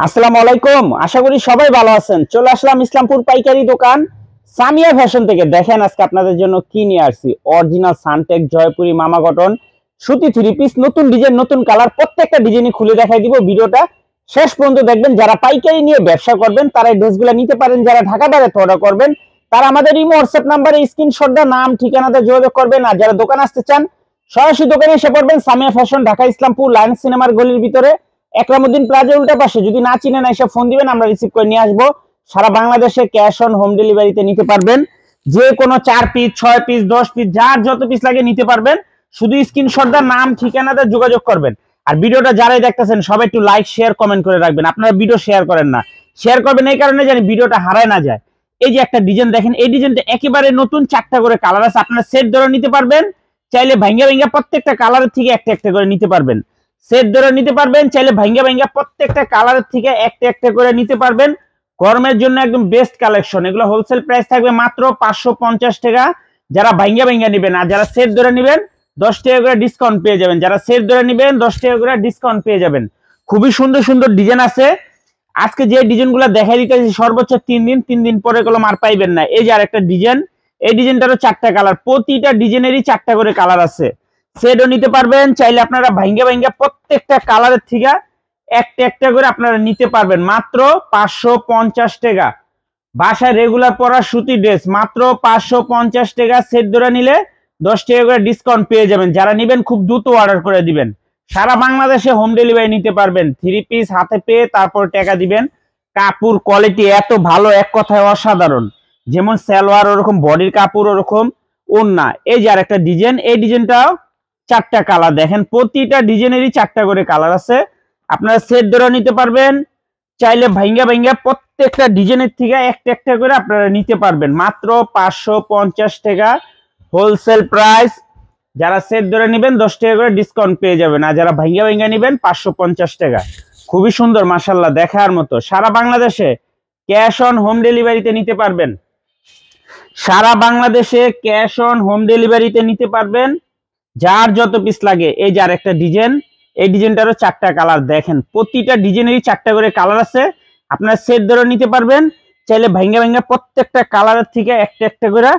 আসসালামু আলাইকুম। আশা করি সবাই ভালো আছেন। চলে আসলাম ইসলামপুর পাইকারি দোকান সামিয়া ফ্যাশন থেকে। দেখেন আজকে আপনাদের জন্য কি নিয়ে আসছি। অরিজিনাল সানটেক জয়পুরি মামা কটন সুতি থ্রি পিস, নতুন ডিজাইন, নতুন কালার, প্রত্যেকটা ডিজাইনই খুলে দেখাই দিব। ভিডিওটা শেষ পর্যন্ত দেখবেন। যারা পাইকারি নিয়ে ব্যবসা করবেন তারা এই ড্রেসগুলো নিতে পারেন। যারা ঢাকা বাইরে অর্ডার করবেন তারা আমাদের ইমো হোয়াটসঅ্যাপ নাম্বারে স্ক্রিনশট দিয়ে নাম ঠিকানাতে যোগাযোগ করবেন। আর যারা দোকান আসতে চান সরাসরি দোকানে এসে পড়বেন। সামিয়া ফ্যাশন, ঢাকা ইসলামপুর লায়ন্স সিনেমার গলির ভিতরে, একরামউদ্দিন প্লাজার উল্টা পাশে। যদি না চিনেন এসে ফোন দিবেন, আমরা রিসিভ করে নিয়ে আসবো। সারা বাংলাদেশে ক্যাশ অন হোম ডেলিভারিতে নিতে পারবেন। যে কোনো 4 পিস, 6 পিস, 10 পিস, যার যত পিস লাগে নিতে পারবেন। শুধু স্ক্রিনশট দা নাম ঠিকানাতে যোগাযোগ করবেন। আর ভিডিওটা যারাই দেখতেছেন সবাই একটু লাইক শেয়ার কমেন্ট করে রাখবেন। আপনারা ভিডিও শেয়ার করেন না, শেয়ার করবেন এই কারণে জানি ভিডিওটা হারায় না যায়। এই যে একটা ডিজাইন দেখেন, এই ডিজাইনটা একেবারে নতুন, 4টা করে কালার আছে। আপনারা সেট ধরে নিতে পারবেন, চাইলে ভাঙ্গা ভাঙ্গা প্রত্যেকটা কালারের থেকে একটা একটা করে নিতে পারবেন। সেট ধরে নিতে পারবেন, চাইলে ভাঙ্গা ভাঙ্গা প্রত্যেকটা কালারের থেকে একটা একটা করে নিতে পারবেন। গরমের জন্য একদম বেস্ট কালেকশন। এগুলো হোলসেল প্রাইস থাকবে মাত্র 550 টাকা যারা ভাঙ্গা ভাঙ্গা নেবেন। আর যারা সেট ধরে নেবেন 10 টাকা করে ডিসকাউন্ট পেয়ে যাবেন। যারা সেট ধরে নেবেন 10 টাকা করে ডিসকাউন্ট পেয়ে যাবেন। খুবই সুন্দর সুন্দর ডিজাইন আছে। আজকে যে ডিজাইনগুলো দেখাই দিতেছি সর্বোচ্চ 3 দিন পরে এগুলো আর পাইবেন না। এই যে আরেকটা ডিজাইন, এই ডিজাইনটারও 4টা কালার, প্রতিটা ডিজাইনেরই 4টা করে কালার আছে। সেটও নিতে পারবেন, চাইলে আপনারা ভাঙ্গা ভাঙ্গা প্রত্যেকটা কালারের থেকে একটা একটা করে আপনারা নিতে পারবেন মাত্র 550 টাকা। বাসায় রেগুলার পরা সুতি ড্রেস মাত্র 550 টাকা। সেট ধরে নিলে 10 টাকা করে ডিসকাউন্ট পেয়ে যাবেন। যারা নেবেন খুব দ্রুত অর্ডার করে দিবেন। সারা বাংলাদেশে হোম ডেলিভারি নিতে পারবেন। 3 পিস হাতে পেয়ে তারপর টাকা দিবেন। কাপড় কোয়ালিটি এত ভালো, এক কথায় অসাধারণ। যেমন সালোয়ার ওরকম, বডির কাপড় ওরকম, ওন্না। এই যে আরেকটা ডিজাইন, এই ডিজাইনটাও 4টা কালার দেখেন, প্রতিটা ডিজাইনেরই 4টা করে কালার আছে। আপনারা সেট ধরে নিতে পারবেন, চাইলে ভাঙ্গা ভাঙ্গা প্রত্যেকটা ডিজাইনের থেকে একটা একটা করে আপনারা নিতে পারবেন মাত্র 550 টাকা হোলসেল প্রাইস। যারা সেট ধরে নেবেন 10 টাকা করে ডিসকাউন্ট পেয়ে যাবেন। আর যারা ভাঙ্গা ভাঙ্গা নেবেন 550 টাকা। খুবই সুন্দর মাশাআল্লাহ, দেখার মতো। সারা বাংলাদেশে ক্যাশ অন হোম ডেলিভারিতে নিতে পারবেন। সারা বাংলাদেশে ক্যাশ অন হোম ডেলিভারিতে নিতে পারবেন, যার যত পিস লাগে। এই যে আরেকটা ডিজাইন, এই ডিজাইনটারও 4টা কালার দেখেন, প্রতিটা ডিজাইনেরই 4টা করে কালার আছে। আপনারা সেট ধরে নিতে পারবেন, চাইলে ভাঙ্গা ভাঙ্গা প্রত্যেকটা কালারের থেকে একটা একটা করে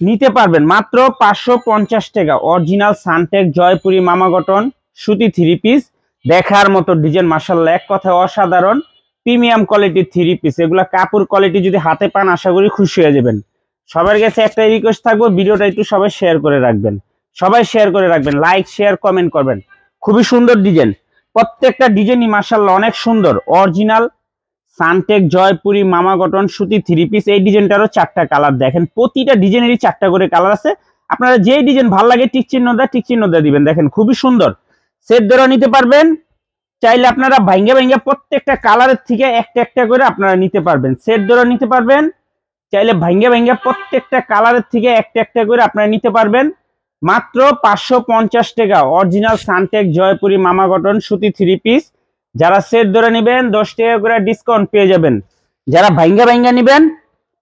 নিতে পারবেন মাত্র 550 টাকা। অরিজিনাল সানটেক জয়পুরি মামা কটন সুতি 3 পিস, দেখার মতো ডিজাইন মাশাআল্লাহ, এক কথায় অসাধারণ। প্রিমিয়াম কোয়ালিটির 3 পিস। এগুলা কাপড় কোয়ালিটি যদি হাতে পান আশা করি খুশি হয়ে যাবেন। সবার কাছে একটা রিকোয়েস্ট থাকবে, ভিডিওটা একটু সবাই শেয়ার করে রাখবেন। সবাই শেয়ার করে রাখবেন, লাইক শেয়ার কমেন্ট করবেন। খুবই সুন্দর ডিজাইন, প্রত্যেকটা ডিজাইনই মাশাআল্লাহ অনেক সুন্দর। অরিজিনাল সানটেক জয়পুরি মামা কটন সুতি 3 পিস। এই ডিজাইনটারও 4টা কালার দেখেন, প্রতিটা ডিজাইনেরই 4টা করে কালার আছে। আপনারা যেই ডিজাইন ভালো লাগে টিক চিহ্ন দিয়ে দিবেন। দেখেন খুবই সুন্দর। সেট ধরে নিতে পারবেন, চাইলে আপনারা ভাঙ্গা ভাঙ্গা প্রত্যেকটা কালারের থেকে একটা একটা করে আপনারা নিতে পারবেন। সেট ধরে নিতে পারবেন, চাইলে ভাঙ্গা ভাঙ্গা প্রত্যেকটা কালারের থেকে একটা একটা করে আপনারা নিতে পারবেন মাত্র 550 টাকা। অরিজিনাল সানটেক জয়পুরি মামা কটন সুতি 3 পিস। যারা সেট ধরে নেবেন 10 টাকা করে ডিসকাউন্ট পেয়ে যাবেন। যারা ভাঙ্গা ভাঙ্গা নেবেন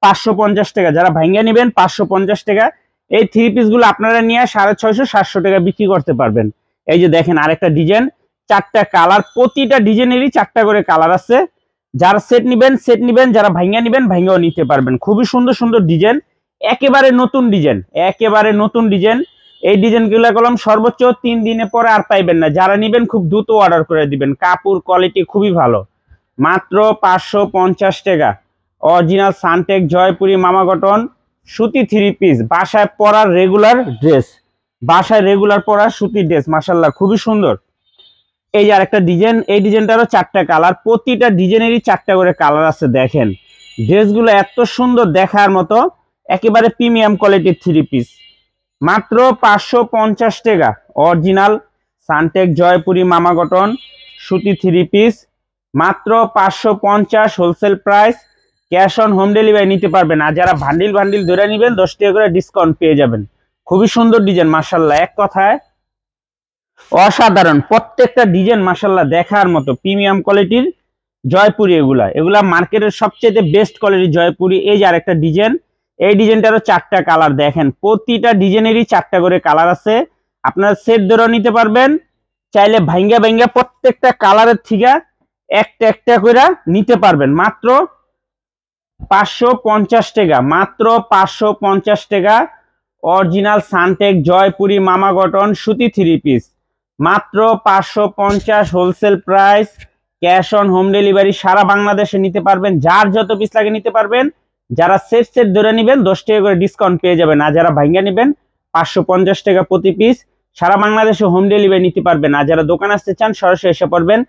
550 টাকা, যারা ভাঙ্গা নেবেন 550 টাকা। এই 3 পিস গুলো আপনারা নিয়ে 650 700 টাকা বিক্রি করতে পারবেন। এই যে দেখেন আরেকটা ডিজাইন, 4টা কালার, প্রতিটা ডিজাইনেরই 4টা করে কালার আছে। যারা সেট নিবেন, যারা ভাঙ্গা নিবেন ভাঙ্গাও নিতে পারবেন। খুবই সুন্দর সুন্দর ডিজাইন, একেবারে নতুন ডিজাইন, একেবারে নতুন ডিজাইন। এই ডিজাইনগুলো কলম সর্বোচ্চ 3 দিনে পরে আর পাইবেন না। যারা নেবেন খুব দ্রুত অর্ডার করে দিবেন। কাপড় কোয়ালিটি খুবই ভালো, মাত্র 550 টাকা। অরিজিনাল সানটেক জয়পুরি মামা কটন সুতি 3 পিস, বাসায় পরার রেগুলার ড্রেস, বাসায় রেগুলার পরার সুতি ড্রেস মাশাআল্লাহ খুবই সুন্দর। এই যে আরেকটা ডিজাইন, এই ডিজাইনটারও 4টা কালার, প্রতিটা ডিজাইনেরই 4টা করে কালার আছে। দেখেন ড্রেসগুলো এত সুন্দর, দেখার মতো, একেবারে প্রিমিয়াম কোয়ালিটির 3 পিস, মাত্র 550 টাকা। অরিজিনাল সানটেক জয়পুরি মামা কটন সুতি 3 পিস, মাত্র 550 wholesale price. Cash on home delivery নিতে পারবেন। আর যারা বান্ডিল ধরে নেবেন 10 টাকা করে ডিসকাউন্ট পেয়ে যাবেন। খুবই সুন্দর ডিজাইন মাশাআল্লাহ, এক কথায় অসাধারণ। প্রত্যেকটা ডিজাইন মাশাআল্লাহ দেখার মতো, প্রিমিয়াম কোয়ালিটির জয়পুরি। এগুলা মার্কেটের সবচেয়ে বেস্ট কোয়ালিটির জয়পুরি। এই যে আরেকটা ডিজাইন, এই ডিজাইনটারও 4টা কালার দেখেন, প্রতিটা ডিজাইনেরই 4টা করে কালার আছে। আপনারা সেট ধরে নিতে পারবেন, চাইলে ভাঙ্গা ভাঙ্গা প্রত্যেকটা কালারের থেকে একটা একটা করে নিতে পারবেন মাত্র 550 টাকা, মাত্র 550 টাকা। অরিজিনাল সানটেক জয়পুরি মামা কটন সুতি 3 পিস মাত্র 550 wholesale price. Cash on home delivery সারা বাংলাদেশে নিতে পারবেন, যার যত পিস লাগে নিতে পারবেন। যারা সেট সেট ধরে নেবেন 10 টাকা করে ডিসকাউন্ট পেয়ে যাবেন, আর যারা ভাঙ্গা নেবেন 550 টাকা প্রতি পিস। সারা বাংলাদেশে হোম ডেলিভারি নিতে পারবেন। আর যারা দোকান আসতে চান সরাসরি এসে পড়বেন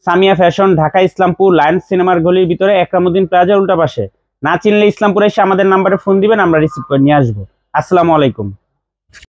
সামিয়া ফ্যাশন, ঢাকা ইসলামপুর লায়ন্স সিনেমার গলির ভিতরে একরামুদ্দিন প্লাজার উল্টা পাশে। না চিনলে ইসলামপুরে এসে আমাদের নাম্বারে ফোন দিবেন, আমরা রিসিভ করে নিয়ে আসবো। আসসালামু আলাইকুম।